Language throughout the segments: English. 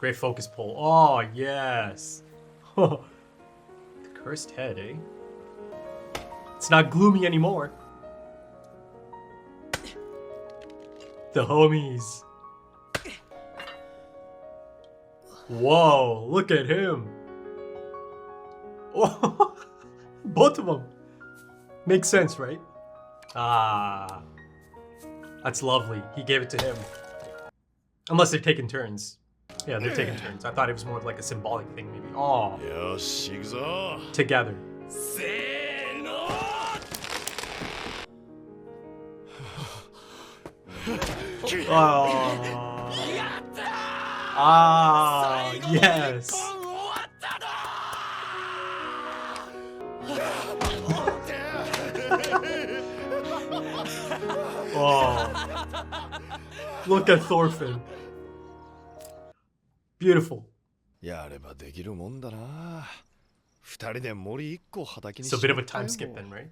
Great focus pull. Oh, yes. The cursed head, eh? It's not gloomy anymore. The homies. Whoa, look at him. Oh, both of them. Makes sense, right? Ah. That's lovely. He gave it to him. Unless they're taking turns. Yeah, they're taking turns. I thought it was more like a symbolic thing, maybe. Oh. Together. Oh. Ah, yes. Oh. Look at Thorfin. Beautiful. It's a bit of a time skip then, right?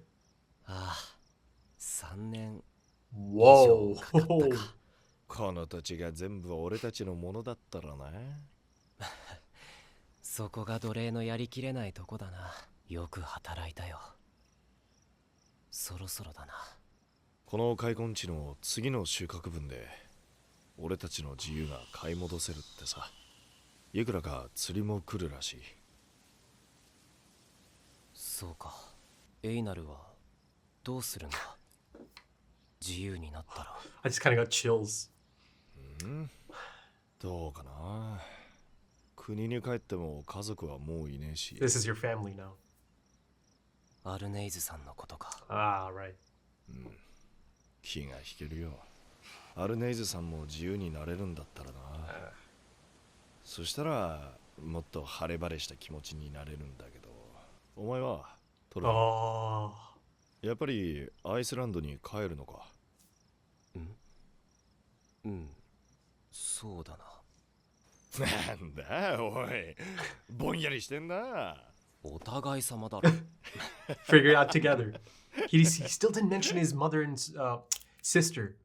Whoa. この土地が全部俺たちのものだったらな。そこが奴隷のやりきれないとこだな。よく働いたよ。そろそろだな。この開墾地の次の収穫分で俺たちの自由が買い戻せるってさ。いくらか釣りも来るらしい。そうか。エイナルはどうするんだ。自由になったら。I just kind of got chills. どうかな。国に帰っても家族はもういねえし。This is your family now. アルネイズさんのことか。Ah, right. 気が引けるよ。アルネイズさんも自由になれるんだったらな。そしたらもっと晴れ晴れした気持ちになれるんだけど。お前はトルフィン、やっぱりアイスランドに帰るのか。そうだな。なんだおい、ぼんやりしてんな。お互い様だろ。Figure it out together. He still didn't mention his mother and sister.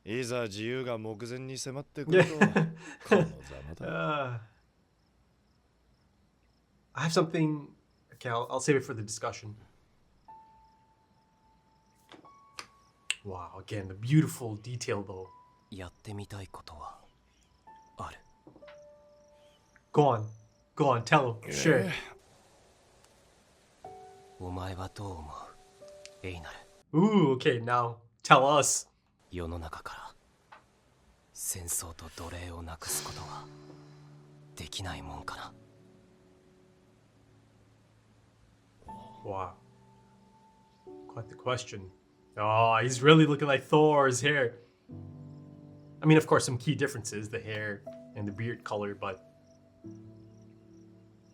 いざ自由が目前に迫ってくると、このざまだ。I have something. Okay, I'll save it for the discussion. Wow, again, the beautiful detail though. やってみたいことはある。Go on, tell him. Sure. お前はどう思う、エイナル。Ooh, okay, now tell us. 世の中から戦争と奴隷をなくすことはできないもんかな。Wow. Quite the question. Oh, he's really looking like Thor's hair. I mean, of course, some key differences, the hair and the beard color, but...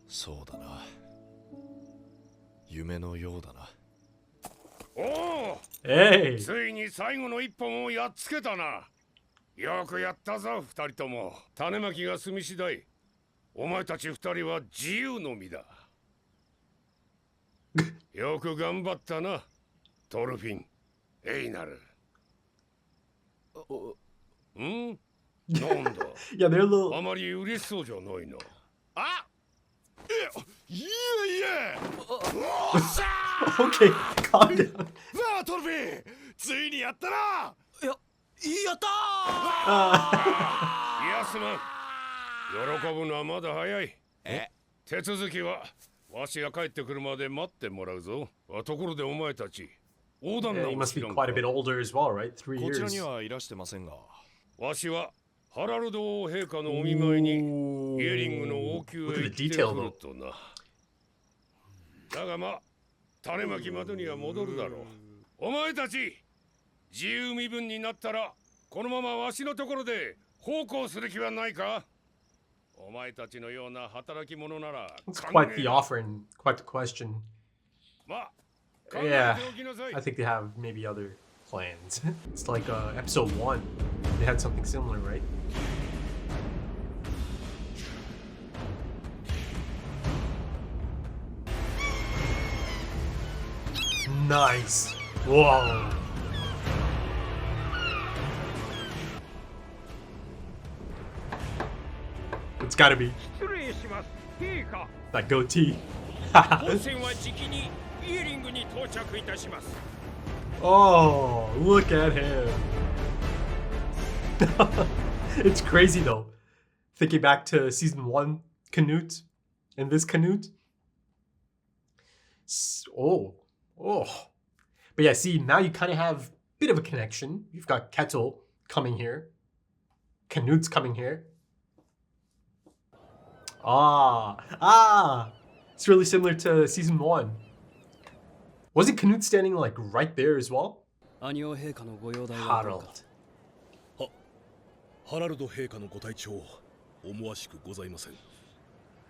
そうだな。夢のようだな。おお、Hey! ついに最後の一本をやっつけたな。よくやったぞ、二人とも。種まきが済み次第、お前たち二人は自由の身だ。よく頑張ったな、トルフィン、エイナル。なんだ Yeah, they're a little... あまり嬉しそうじゃないな。あ、いえ Okay, calm down. なあトルフィン、ついにやったな。やったいやすまん。喜ぶのはまだ早い。手続きはわしが帰ってくるまで待ってもらうぞ。ところでお前たち、横断 Yeah, な he お must 知 be らん quite か。 a bit older as well, right? 3こちらに years. はいらしてませんが。わしはハラルド王陛下のお見舞いに Ooh. イエリングの王宮 Look へ at 行 the って detail くる though. とな。だがまあ、種まきまでには戻るだろう。お前たち、自由身分になったらこのままわしのところで奉公する気はないか。お前たちのような働き者なら It's quite the offer and quite the question. まあ、 Yeah, 考えておきなさい。 I think they have maybe other plans. It's like episode 1. They had something similar, right? Nice. Whoa. It's gotta be 失礼します。陛下。 that goatee. 本船はじきにイーリングに到着いたします。 Oh, look at him. It's crazy though. Thinking back to season 1 Knute and this Knute. Oh. But yeah, see, now you kind of have a bit of a connection. You've got Kettle coming here. Knute's coming here. It's really similar to season 1. Wasn't Knute standing like right there as well? アニオ陛下のご容体はどうか。ハラルド陛下のご体調思わしくございません。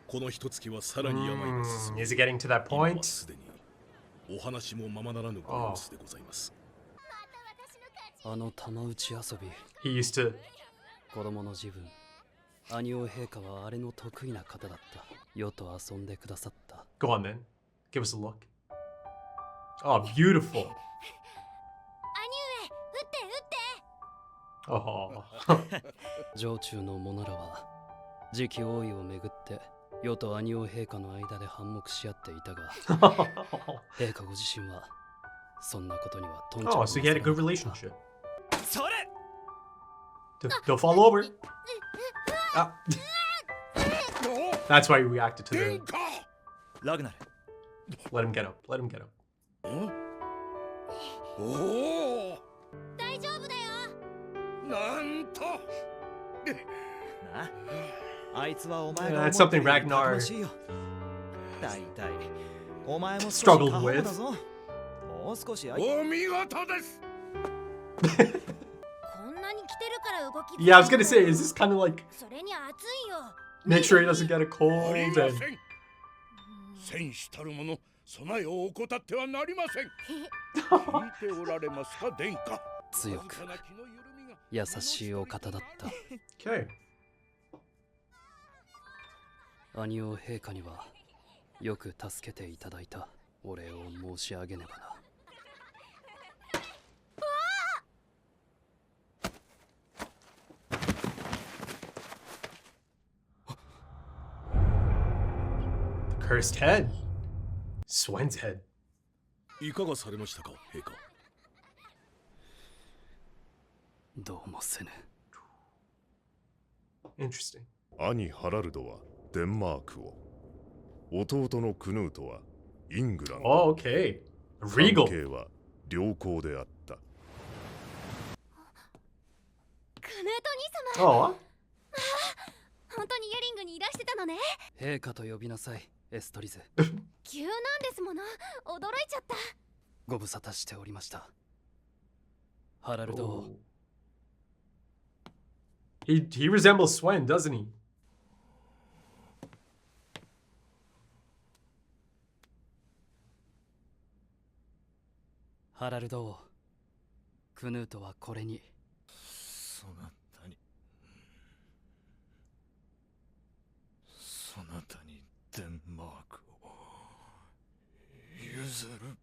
この一月はさらに病が進み、 Is it getting to that 今は point? すでにお話もままならぬご様子でございます。あの玉打ち遊び、 He used to. 子供の自分。アニオ陛下はあれの得意な方だった。よと遊んでくださった。 Go on then. Give us a look. Oh, beautiful. 兄上、撃って撃って。 Oh. 城中の者らは次期王位をめぐって世とアニオ陛下の間で反目し合っていたが陛下ご自身はそんなことには頓着 Oh, so he had a good relationship. それ They'll fall over. Ah. That's why he reacted to 殿 the. 下。ラグナル、 Let him get up. Let him get up. おお。大丈夫だよ。なんと。なあいつはお前 Yeah, が that's something Ragnar たくましいよ。大体お前も少し struggled 過保護 with. だぞ。もう少しお見事です。こんなに来てるから動き。Yeah, I was gonna say, is this kind of like それに暑いよ。 make sure he doesn't get a あり cold ま and せん。戦士たる者、備えを怠ってはなりません。聞いておられますか、殿下。強く優しいお方だった okay. アニオ陛下にはよく助けていただいたお礼を申し上げねばな The cursed head. Swen's head. いかがされましたか、陛下。どうもせぬ Interesting. 兄ハラルドはデンマークを、弟のクヌートはイングランド。 Oh, okay. 関 Regal. 係は良好であった。クヌート兄様。 Oh. 本当にイエリングにいらしてたのね。陛下と呼びなさいエストリゼ急なんですもの。驚いちゃった。ご無沙汰しておりましたハラルド王 He resembles Swen, doesn't he? ハラルド王クヌートはこれにそなたにデンマークを譲る。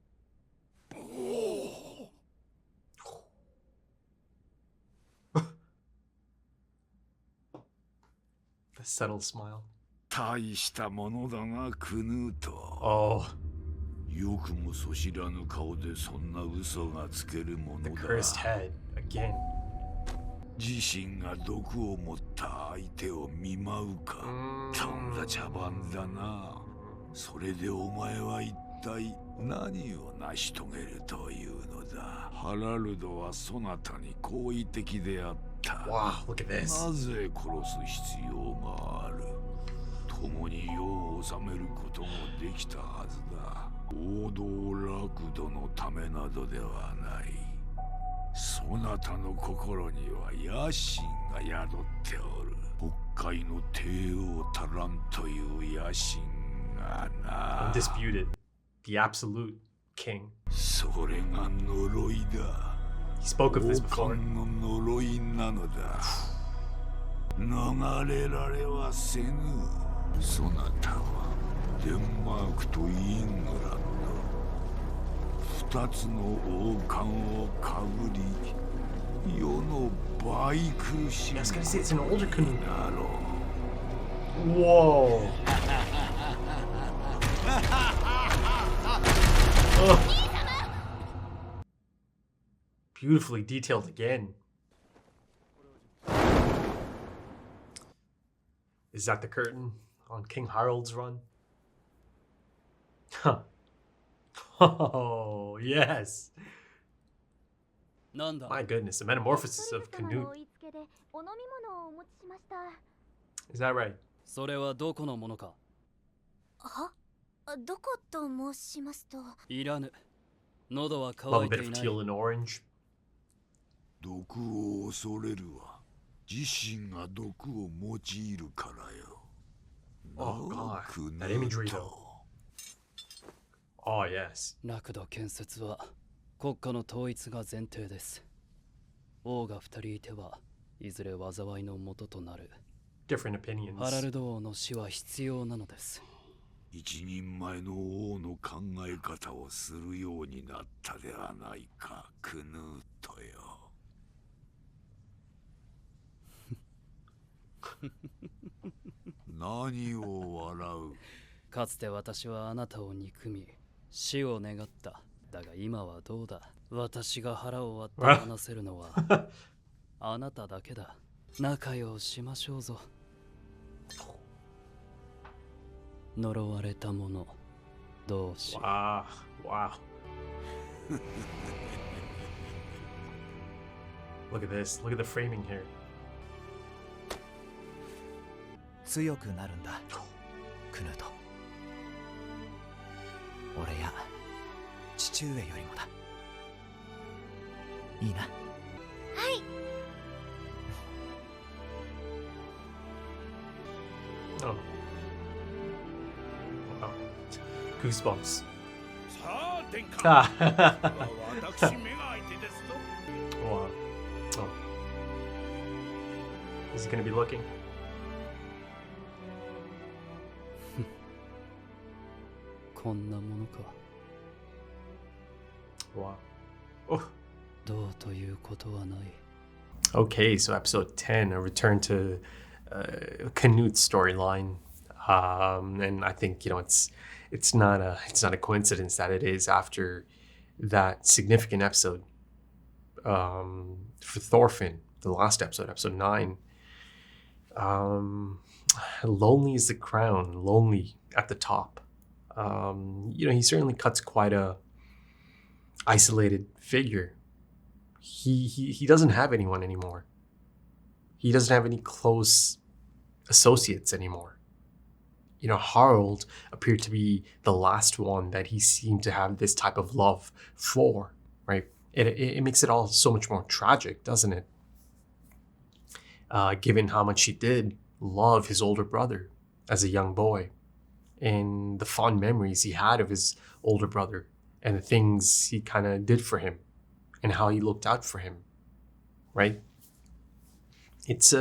The subtle smile. 大したものだが、クヌート。 Oh, よくもそ知らぬ顔でそんな嘘がつけるも the のだ。 cursed head again. 自身が毒を持った相手を見舞うか。とんだ茶番だな。それでお前は一体何を成し遂げるというのだ。ハラルドはそなたに好意的であった。 Wow, look at な this. ぜ殺す必要がある。共に世を治めることもできたはずだ。王道楽土のためなどではない。そなたの心には野心が宿っておる。北海の帝王たらんという野心がな。 Undisputed. The absolute king. それが呪いだ。 He spoke of this 王 before. 冠の呪いなのだ。逃れられはせぬ。そなたはデンマークとイングランド二つの王冠をかぶり世の倍苦しみ I was gonna say it's an older Knute. なろう。Whoa. Oh. Beautifully detailed again. Is that the curtain on King Harold's run? Huh. Oh, yes. なんだ My goodness, the metamorphosis of トリフ様の Knute. 追いつけでお飲み物をお持ちしました。 Is that right? それはどこのものかは？どこと申しますと。いらぬ。喉は Love 渇 a い bit て of いない。 teal and orange. 毒を恐れるは自身が毒を用いるからよ。 Oh god, that imagery though. Oh yes. ラクド建設は国家の統一が前提です。王が二人いてはいずれ災いの元となる。 Different opinions. ハラルド王の死は必要なのです。一人前の王の考え方をするようになったではないか、クヌートよ。何を笑う。かつて私はあなたを憎み、死を願った。だが今はどうだ。私が腹を割って話せるのはあなただけだ。仲良しましょうぞ。呪われた者同士。Wow, wow. Look at this. Look at the framing here. 強くなるんだ、クヌート。俺や父上よりもだ。いいな。はい。Oh. Wow. Goosebumps. さあ殿下 Ah. 私目が開いてですと Wow. Oh. Is he gonna be looking? こんなものか。 Wow. Oh. どうということはない。 Okay, so episode 10, a return to Knute's storyline, and I think it's not a coincidence that it is after that significant episode for Thorfin, the last episode, episode 9. Lonely is the crown, lonely at the top. He certainly cuts quite a isolated figure. He doesn't have anyone anymore. He doesn't have any close associates anymore. Harold appeared to be the last one that he seemed to have this type of love for, right? It makes it all so much more tragic, doesn't it? Given how much he did love his older brother as a young boy, and the fond memories he had of his older brother, and the things he kind of did for him, and how he looked out for him, right? It's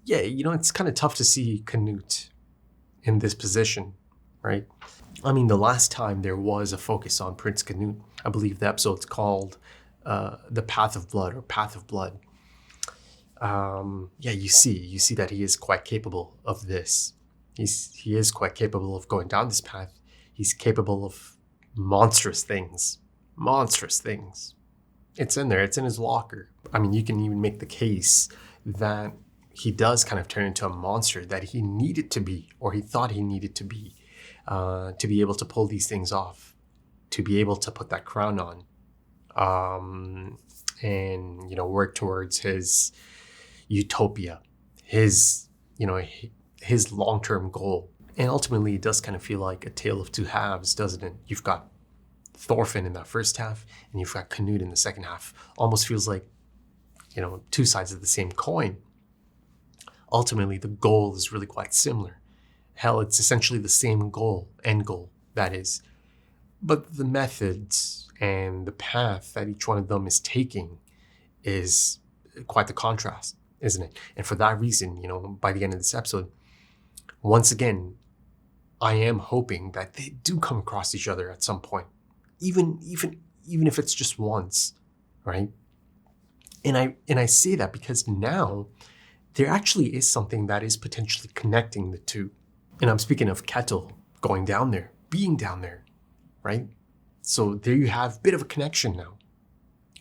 it's kind of tough to see Knute in this position, right? I mean, the last time there was a focus on Prince Knute, I believe the episode's called The Path of Blood or Path of Blood. You see that he is quite capable of this. He is quite capable of going down this path. He's capable of monstrous things. It's in there. It's in his locker. I mean, you can even make the case that he does kind of turn into a monster that he needed to be, or he thought he needed to be able to pull these things off, to be able to put that crown on, and work towards his utopia, his long-term goal. And ultimately, it does kind of feel like a tale of two halves, doesn't it? You've got Thorfin in that first half, and you've got Knute in the second half. Almost feels like, two sides of the same coin. Ultimately, the goal is really quite similar. Hell, it's essentially the same goal, end goal, that is. But the methods and the path that each one of them is taking is quite the contrast, isn't it? And for that reason, by the end of this episode, once again, I am hoping that they do come across each other at some point. Even if it's just once, right? And I say that because now there actually is something that is potentially connecting the two. And I'm speaking of Kettle going down there, being down there, right? So there you have a bit of a connection now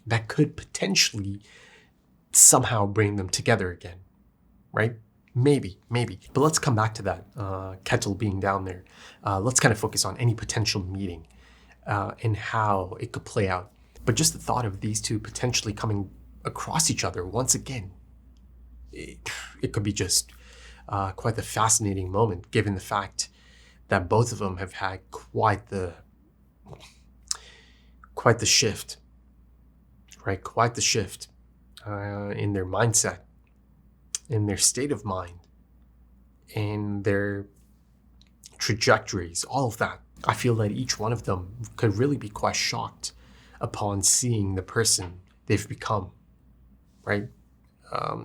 that could potentially somehow bring them together again, right? Maybe. But let's come back to that, Kettle being down there. Let's kind of focus on any potential meeting and how it could play out. But just the thought of these two potentially coming across each other once again, it could be just quite the fascinating moment, given the fact that both of them have had quite the shift, right? Quite the shift in their mindset, in their state of mind, in their trajectories, all of that. I feel that each one of them could really be quite shocked upon seeing the person they've become, right?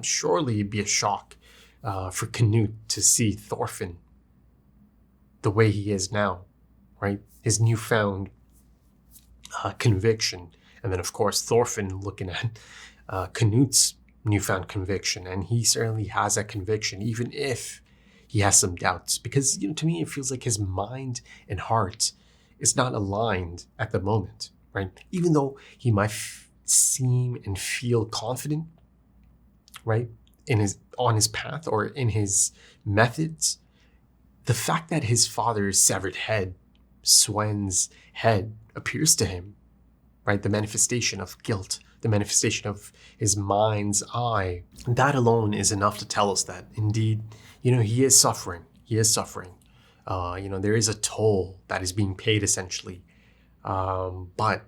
Surely it'd be a shock for Knute to see Thorfin the way he is now, right? His newfound conviction. And then, of course, Thorfin looking at Knute's newfound conviction. And he certainly has that conviction, even if he has some doubts. Because, to me, it feels like his mind and heart is not aligned at the moment, right? Even though he might seem and feel confident, right, on his path or in his methods, the fact that his father's severed head, Swen's head, appears to him, right, the manifestation of guilt, the manifestation of his mind's eye, that alone is enough to tell us that indeed, he is suffering. He is suffering. There is a toll that is being paid essentially. But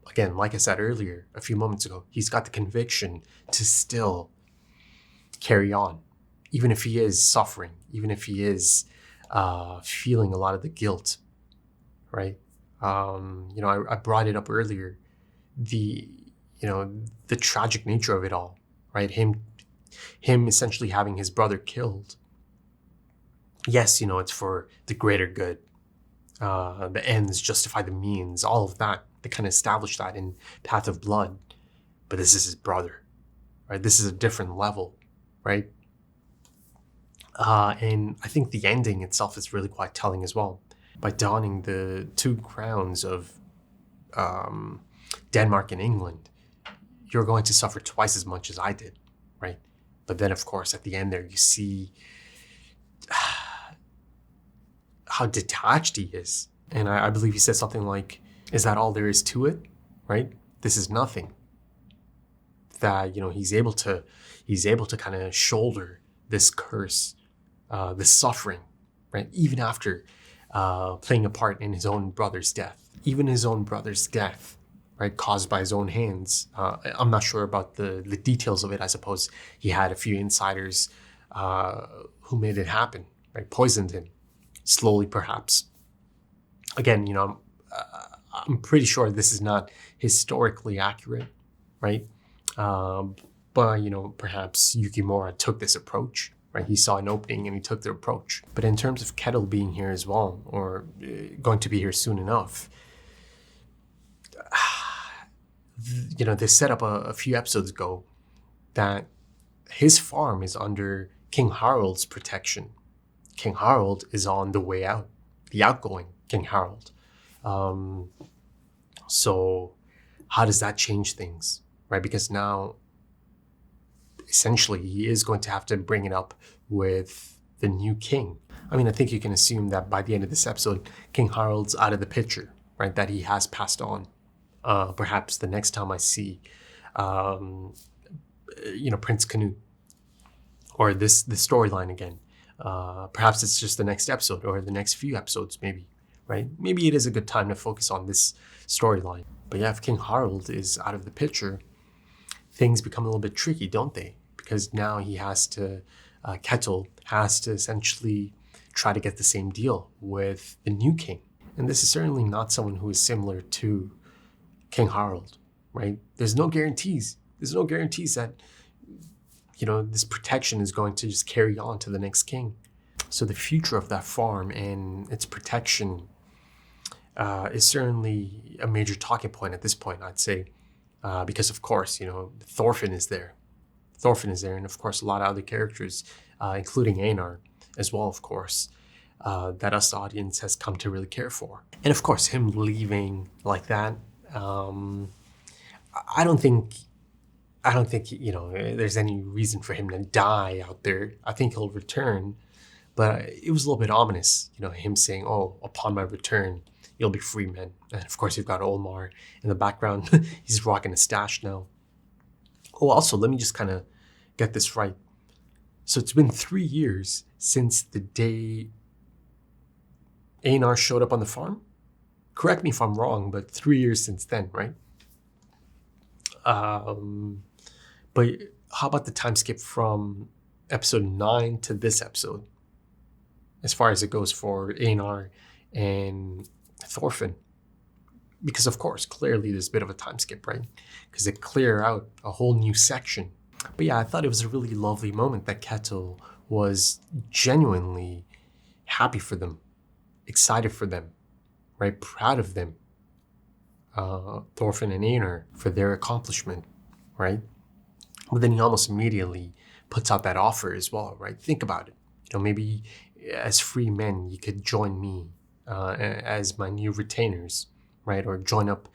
again, like I said earlier, a few moments ago, he's got the conviction to still carry on, even if he is suffering, even if he is feeling a lot of the guilt, right? I brought it up earlier, the tragic nature of it all, right? Him essentially having his brother killed. Yes, it's for the greater good. The ends justify the means, all of that. They kind of establish that in Path of Blood. But this is his brother, right? This is a different level, right? And I think the ending itself is really quite telling as well. By donning the two crowns of Denmark and England, you're going to suffer twice as much as I did, right? But then, of course, at the end there, you see how detached he is. And I believe he said something like, is that all there is to it, right? This is nothing. That, he's able to kind of shoulder this curse, this suffering, right? Even after playing a part in his own brother's death. Even his own brother's death, right, caused by his own hands. I'm not sure about the details of it. I suppose he had a few insiders who made it happen, right? Poisoned him, slowly perhaps. Again, I'm pretty sure this is not historically accurate, right? But, perhaps Yukimura took this approach, right? He saw an opening and he took the approach. But in terms of Kettle being here as well, or going to be here soon enough, they set up a few episodes ago that his farm is under King Harald's protection. King Harald is on the way out, the outgoing King Harald. So how does that change things, right? Because now, essentially, he is going to have to bring it up with the new king. I mean, I think you can assume that by the end of this episode, King Harald's out of the picture, right? That he has passed on. Perhaps the next time I see, Prince Knute, or the storyline again. Perhaps it's just the next episode or the next few episodes, maybe, right? Maybe it is a good time to focus on this storyline. But yeah, if King Harald is out of the picture, things become a little bit tricky, don't they? Because now he has to, Kettle has to essentially try to get the same deal with the new king. And this is certainly not someone who is similar to King Harald, right? There's no guarantees. There's no guarantees that, this protection is going to just carry on to the next king. So the future of that farm and its protection is certainly a major talking point at this point, I'd say. Because of course, Thorfin is there. Thorfin is there, and of course a lot of other characters, including Einar as well, of course, that us, the audience, has come to really care for. And of course, him leaving like that, I don't think there's any reason for him to die out there. I think he'll return, but it was a little bit ominous, him saying, "Oh, upon my return, you'll be free men." And of course, you've got Olmar in the background. He's rocking a stash now. Oh, also, let me just kind of get this right. So it's been 3 years since the day Einar showed up on the farm. Correct me if I'm wrong, but 3 years since then, right? But how about the time skip from episode 9 to this episode, as far as it goes for Einar and Thorfin? Because of course, clearly there's a bit of a time skip, right? Because they clear out a whole new section. But yeah, I thought it was a really lovely moment that Kettle was genuinely happy for them, excited for them, right? Proud of them, Thorfin and Einar, for their accomplishment, right? But then he almost immediately puts out that offer as well, right? Think about it. Maybe as free men, you could join me as my new retainers, right? Or join up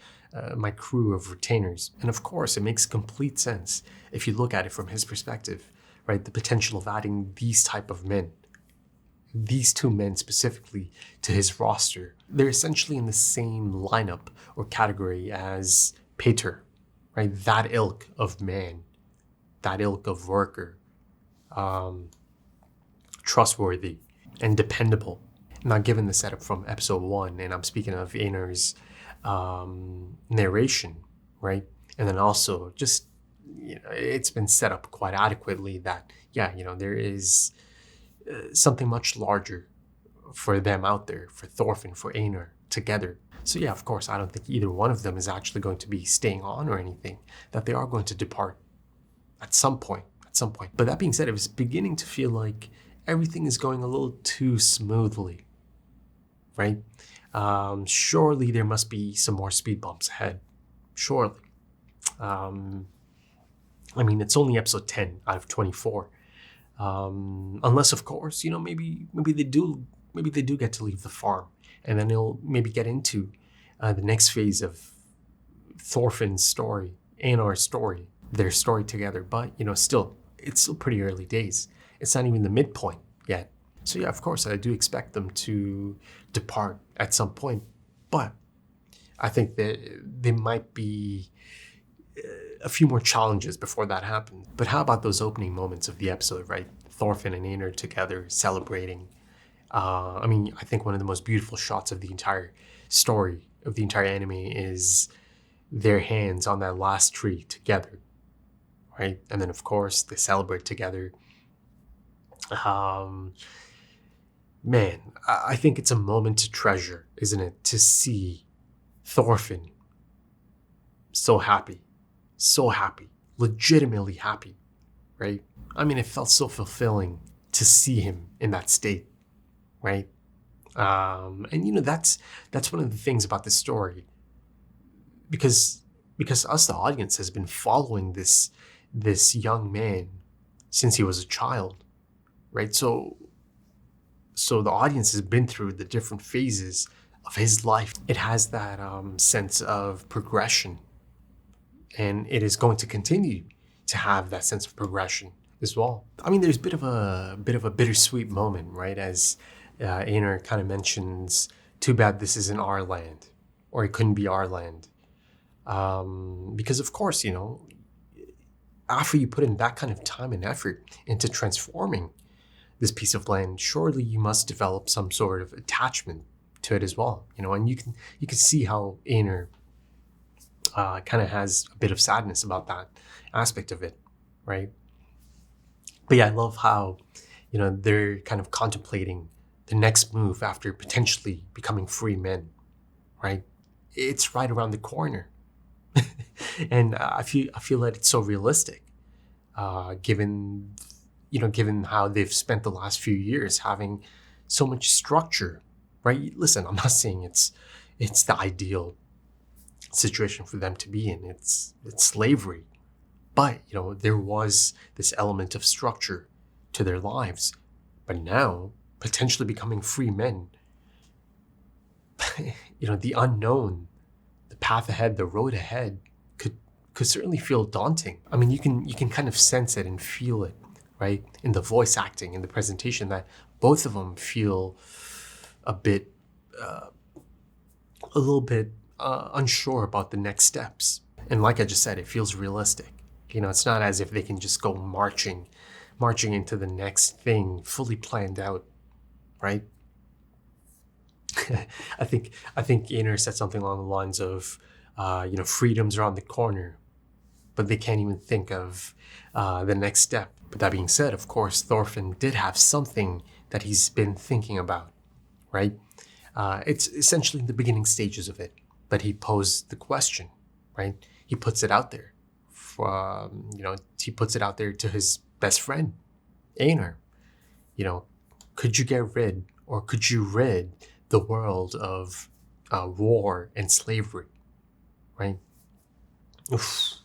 my crew of retainers. And of course, it makes complete sense if you look at it from his perspective, right? The potential of adding these type of men, these two men specifically, to his roster. They're essentially in the same lineup or category as Peter, right? That ilk of man, that ilk of worker, trustworthy and dependable. Now, given the setup from episode 1, and I'm speaking of Einar's narration, right? And then also just, it's been set up quite adequately that, there is something much larger for them out there, for Thorfin, for Einar, together. So yeah, of course, I don't think either one of them is actually going to be staying on or anything, that they are going to depart at some point. But that being said, it was beginning to feel like everything is going a little too smoothly, right? Surely there must be some more speed bumps ahead. Surely. It's only episode 10 out of 24. Unless, of course, maybe they do get to leave the farm, and then they'll maybe get into the next phase of Thorfin's story, Einar's story, their story together. But it's still pretty early days. It's not even the midpoint yet. So yeah, of course, I do expect them to depart at some point, but I think that there might be a few more challenges before that happens. But how about those opening moments of the episode, right? Thorfin and Einar together celebrating. I think one of the most beautiful shots of the entire story, of the entire anime, is their hands on that last tree together, right? And then, of course, they celebrate together. Man, I think it's a moment to treasure, isn't it? To see Thorfin so happy, legitimately happy, right? It felt so fulfilling to see him in that state, right? That's one of the things about this story, because us, the audience, has been following this young man since he was a child, right? So the audience has been through the different phases of his life. It has that sense of progression, and it is going to continue to have that sense of progression as well. There's a bit of a bittersweet moment, right? As Einar kind of mentions, too bad this isn't our land, or it couldn't be our land. Because of course, after you put in that kind of time and effort into transforming this piece of land, surely you must develop some sort of attachment to it as well, and you can see how Einar kind of has a bit of sadness about that aspect of it, right? But yeah, I love how, they're kind of contemplating the next move after potentially becoming free men, right? It's right around the corner. And I feel that it's so realistic, given how they've spent the last few years having so much structure, right? Listen, I'm not saying it's the ideal situation for them to be in. It's slavery, But, there was this element of structure to their lives. But now, potentially becoming free men, the unknown, the path ahead, the road ahead could certainly feel daunting. I mean, you can kind of sense it and feel it, right? In the voice acting, in the presentation, that both of them feel a little bit unsure about the next steps. And like I just said, it feels realistic. It's not as if they can just go marching into the next thing fully planned out, right? I think Aynors said something along the lines of, freedom's around the corner, but they can't even think of the next step. But that being said, of course, Thorfin did have something that he's been thinking about, right? It's essentially the beginning stages of it, but he posed the question, right? He puts it out there. He puts it out there to his best friend, Aynor. Could you get rid, or could you rid the world of war and slavery, right? Oof,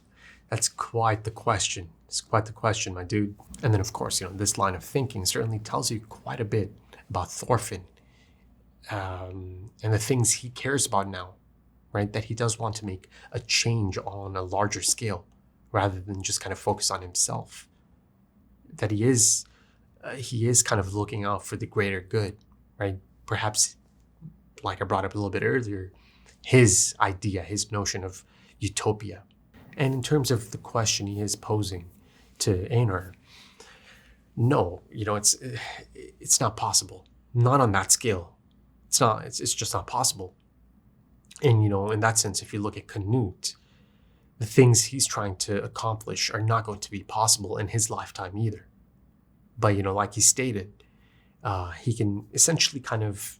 that's quite the question. It's quite the question, my dude. And then, of course, this line of thinking certainly tells you quite a bit about Thorfin and the things he cares about now, right? That he does want to make a change on a larger scale rather than just kind of focus on himself. That he is kind of looking out for the greater good, right? Perhaps, like I brought up a little bit earlier, his idea, his notion of utopia. And in terms of the question he is posing to Aynor, no, it's not possible. Not on that scale. It's just not possible. And, in that sense, if you look at Knute, the things he's trying to accomplish are not going to be possible in his lifetime either. But, like he stated, he can essentially kind of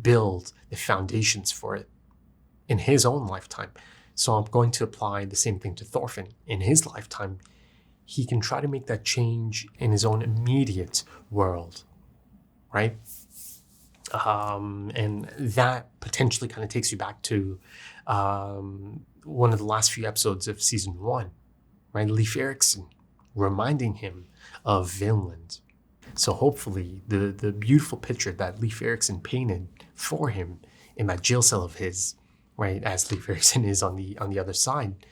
build the foundations for it in his own lifetime. So I'm going to apply the same thing to Thorfin. In his lifetime, he can try to make that change in his own immediate world, right? And that potentially kind of takes you back to one of the last few episodes of season 1, right? Leif Erikson reminding him of Vinland. So hopefully the beautiful picture that Leif Erikson painted for him in that jail cell of his, right, as Leif Erikson is on the other side,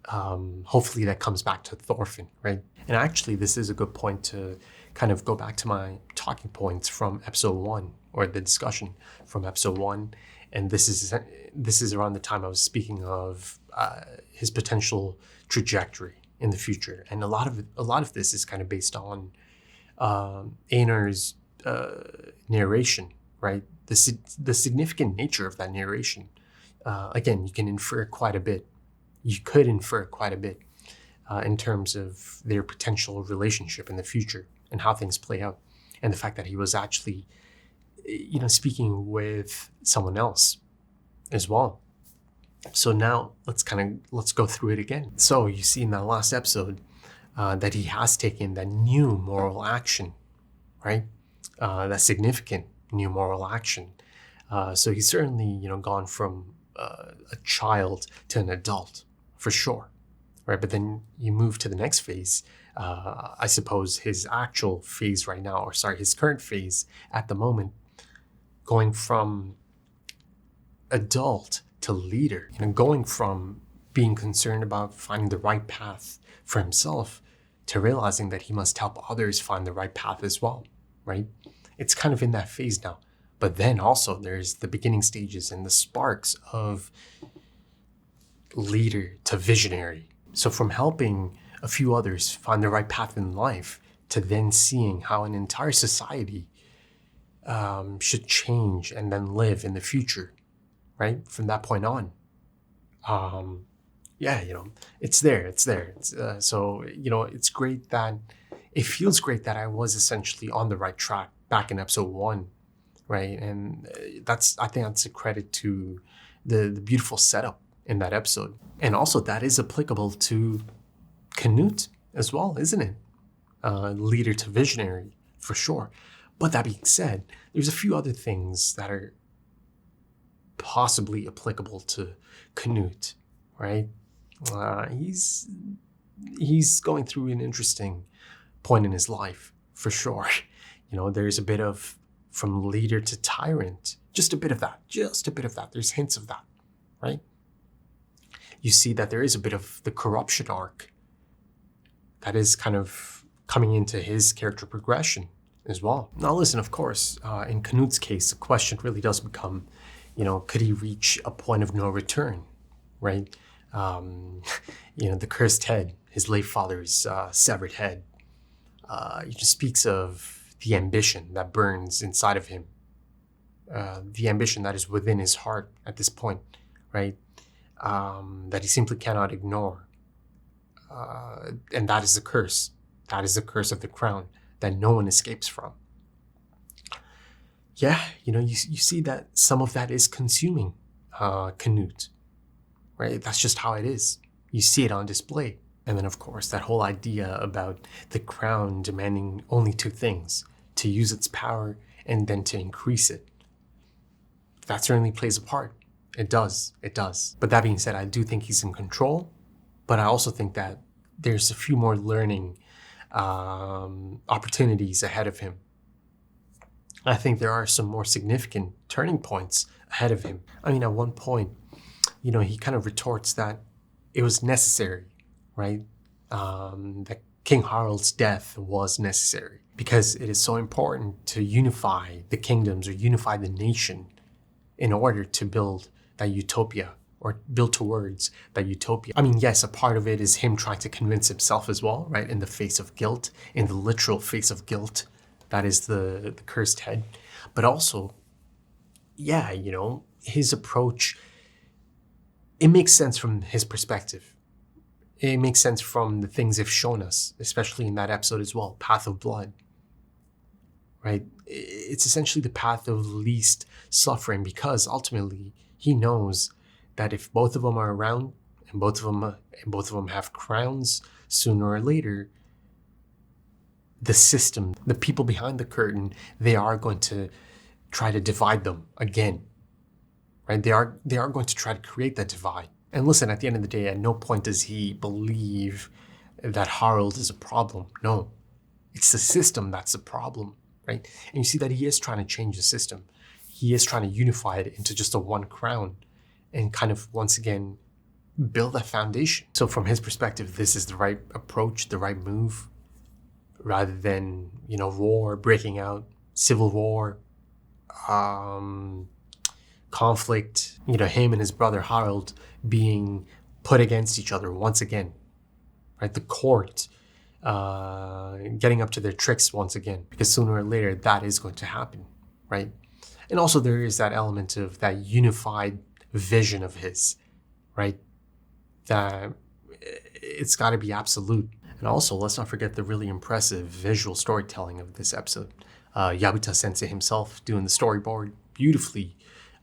hopefully that comes back to Thorfin, right? And actually, this is a good point to kind of go back to my talking points from episode 1, or the discussion from episode 1. And this is around the time I was speaking of his potential trajectory in the future. And a lot of this is kind of based on Aynor's narration, right? The significant nature of that narration. Again, you can infer quite a bit. You could infer quite a bit in terms of their potential relationship in the future and how things play out, and the fact that he was actually, speaking with someone else as well. So now let's go through it again. So you see in that last episode that he has taken that new moral action, right? That significant new moral action. So he's certainly, gone from a child to an adult, for sure, right? But then you move to the next phase. I suppose his actual phase right now, his current phase at the moment, going from adult to leader, going from being concerned about finding the right path for himself to realizing that he must help others find the right path as well, right? It's kind of in that phase now. But then also there's the beginning stages and the sparks of leader to visionary. So from helping a few others find the right path in life to then seeing how an entire society should change and then live in the future, right? From that point on. It's there. So, it's great that, it feels great that I was essentially on the right track back in episode 1, right? And I think that's a credit to the beautiful setup in that episode. And also that is applicable to Knute as well, isn't it? Leader to visionary, for sure. But that being said, there's a few other things that are possibly applicable to Knute, right? He's he's going through an interesting point in his life, for sure. There's a bit of from leader to tyrant, just a bit of that. There's hints of that, right? You see that there is a bit of the corruption arc that is kind of coming into his character progression as well. Now listen, of course, in Knute's case, the question really does become, could he reach a point of no return, right? The cursed head, his late father's severed head, he just speaks of the ambition that burns inside of him, the ambition that is within his heart at this point, right? That he simply cannot ignore. And that is the curse. That is the curse of the crown that no one escapes from. Yeah, you see that some of that is consuming Knute, right? That's just how it is. You see it on display. And then, of course, that whole idea about the crown demanding only two things: to use its power and then to increase it. That certainly plays a part. It does. But that being said, I do think he's in control, but I also think that there's a few more learning opportunities ahead of him. I think there are some more significant turning points ahead of him. I mean, at one point, he kind of retorts that it was necessary, right? That King Harald's death was necessary because it is so important to unify the kingdoms or unify the nation in order to build that utopia or build towards that utopia. I mean, yes, a part of it is him trying to convince himself as well, right? In the face of guilt, in the literal face of guilt, that is the cursed head. But also, yeah, his approach, it makes sense from his perspective. It makes sense from the things they've shown us, especially in that episode as well, Path of Blood, right? It's essentially the path of least suffering because ultimately he knows that if both of them are around and both of them have crowns, sooner or later, the system, the people behind the curtain, they are going to try to divide them again, right? They are going to try to create that divide. And listen, at the end of the day, at no point does he believe that Harald is a problem. No, it's the system that's the problem, right? And you see that he is trying to change the system. He is trying to unify it into just a one crown and kind of, once again, build that foundation. So from his perspective, this is the right approach, the right move, rather than, war breaking out, civil war, conflict, him and his brother Harald being put against each other once again, right? The court getting up to their tricks once again, because sooner or later that is going to happen, right? And also there is that element of that unified vision of his, right? That it's got to be absolute. And also, let's not forget the really impressive visual storytelling of this episode. Yabuta Sensei himself doing the storyboard, beautifully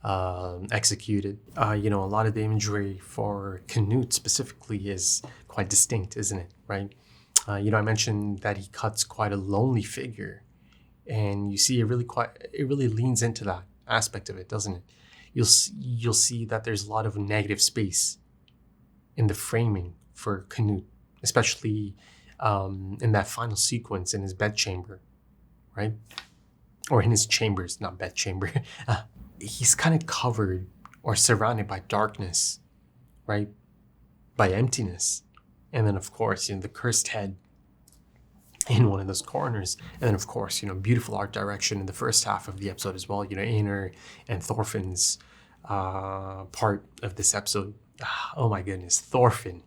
executed. A lot of the imagery for Knute specifically is quite distinct, isn't it, right? I mentioned that he cuts quite a lonely figure, and you see it really leans into that aspect of it, doesn't it? You'll see that there's a lot of negative space in the framing for Knute, especially in that final sequence in his bedchamber, right? Or in his chambers, not bedchamber. He's kind of covered or surrounded by darkness, right? By emptiness. And then, of course, the cursed head in one of those corners. And then, of course, beautiful art direction in the first half of the episode as well. Aynor and Thorfin's part of this episode. Oh my goodness, Thorfin.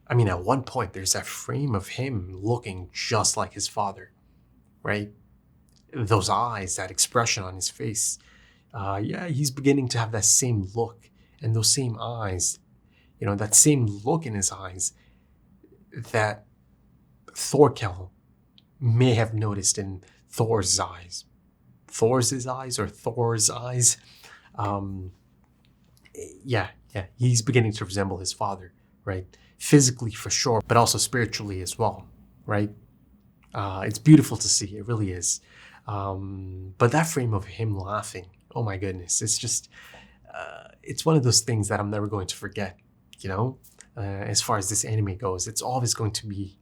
I mean, at one point, there's that frame of him looking just like his father, right? Those eyes, that expression on his face. He's beginning to have that same look and those same eyes, that same look in his eyes that Thorkel may have noticed in Thor's eyes. Thor's eyes or Thor's eyes? He's beginning to resemble his father, right? Physically for sure, but also spiritually as well, right? It's beautiful to see, it really is. But that frame of him laughing, oh my goodness, it's just, it's one of those things that I'm never going to forget, as far as this anime goes. It's always going to be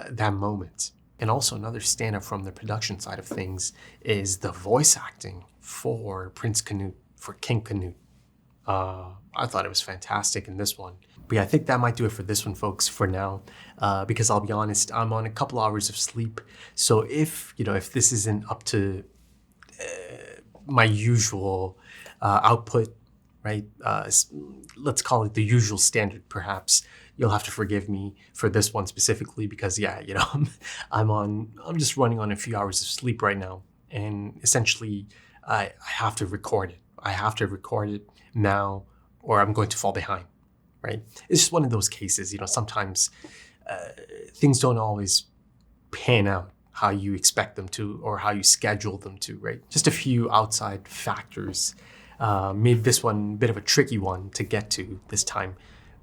that moment. And also another standout from the production side of things is the voice acting for Prince Canute, for King Canute. I thought it was fantastic in this one. But yeah, I think that might do it for this one, folks, for now. Because I'll be honest, I'm on a couple hours of sleep. So if this isn't up to my usual output, right? Let's call it the usual standard, perhaps. You'll have to forgive me for this one specifically because, yeah, I'm just running on a few hours of sleep right now, and essentially, I have to record it. I have to record it now, or I'm going to fall behind, right? It's just one of those cases, sometimes things don't always pan out how you expect them to or how you schedule them to, right? Just a few outside factors made this one a bit of a tricky one to get to this time.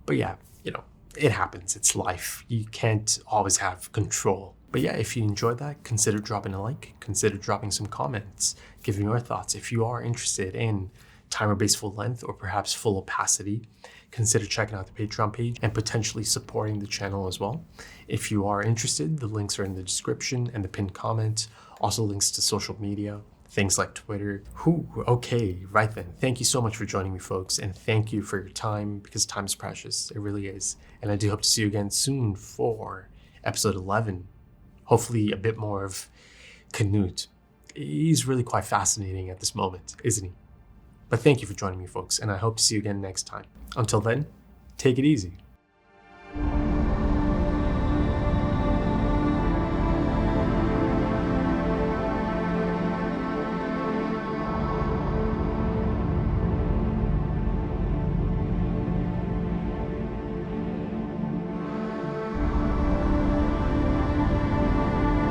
But yeah, it happens. It's life. You can't always have control. But yeah, if you enjoyed that, consider dropping a like, consider dropping some comments, giving your thoughts. If you are interested in timer-based full length or perhaps full opacity, consider checking out the Patreon page and potentially supporting the channel as well. If you are interested, the links are in the description and the pinned comment. Also links to social media, things like Twitter. Okay, right then. Thank you so much for joining me, folks, and thank you for your time, because time is precious. It really is. And I do hope to see you again soon for episode 11. Hopefully a bit more of Canute. He's really quite fascinating at this moment, isn't he? But thank you for joining me, folks, and I hope to see you again next time. Until then, take it easy.